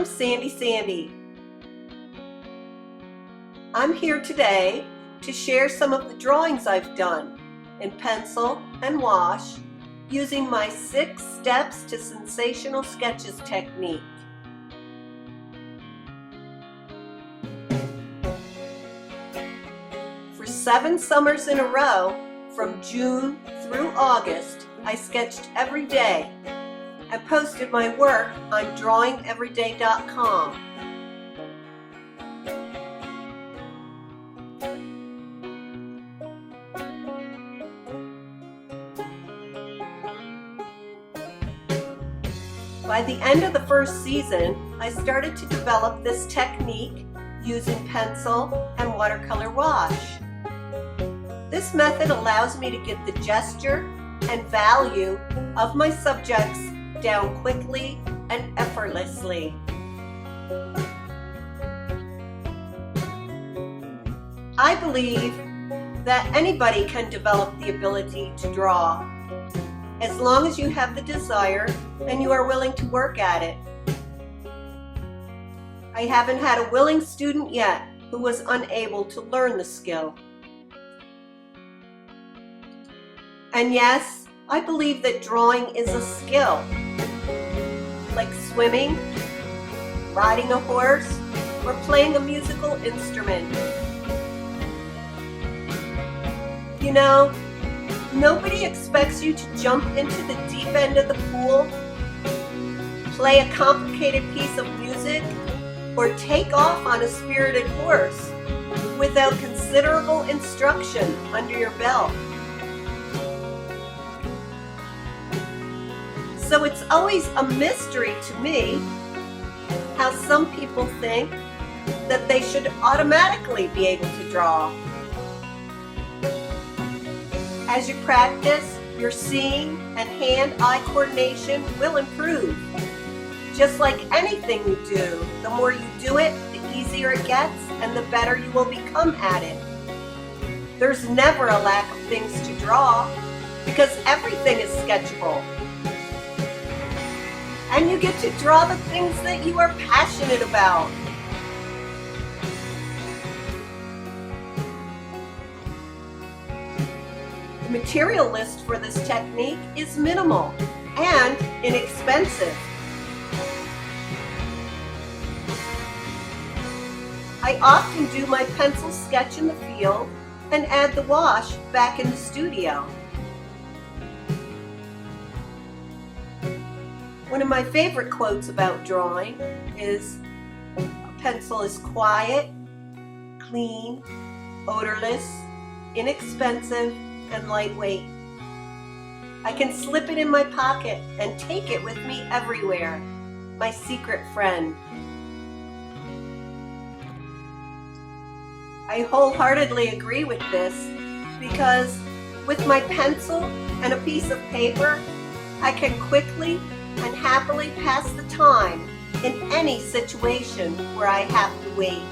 I'm Sandy Sandy. I'm here today to share some of the drawings I've done in pencil and wash using my 6 steps to sensational sketches technique. For 7 summers in a row, from June through August, I sketched every day. I posted my work on drawingeveryday.com. By the end of the first season, I started to develop this technique using pencil and watercolor wash. This method allows me to get the gesture and value of my subjects down quickly and effortlessly. I believe that anybody can develop the ability to draw, as long as you have the desire and you are willing to work at it. I haven't had a willing student yet who was unable to learn the skill. And yes, I believe that drawing is a skill, like swimming, riding a horse, or playing a musical instrument. You know, nobody expects you to jump into the deep end of the pool, play a complicated piece of music, or take off on a spirited horse without considerable instruction under your belt. So it's always a mystery to me how some people think that they should automatically be able to draw. As you practice, your seeing and hand-eye coordination will improve. Just like anything you do, the more you do it, the easier it gets and the better you will become at it. There's never a lack of things to draw because everything is sketchable. And you get to draw the things that you are passionate about. The material list for this technique is minimal and inexpensive. I often do my pencil sketch in the field and add the wash back in the studio. One of my favorite quotes about drawing is, "A pencil is quiet, clean, odorless, inexpensive, and lightweight. I can slip it in my pocket and take it with me everywhere. My secret friend." I wholeheartedly agree with this because with my pencil and a piece of paper, I can quickly and happily pass the time in any situation where I have to wait.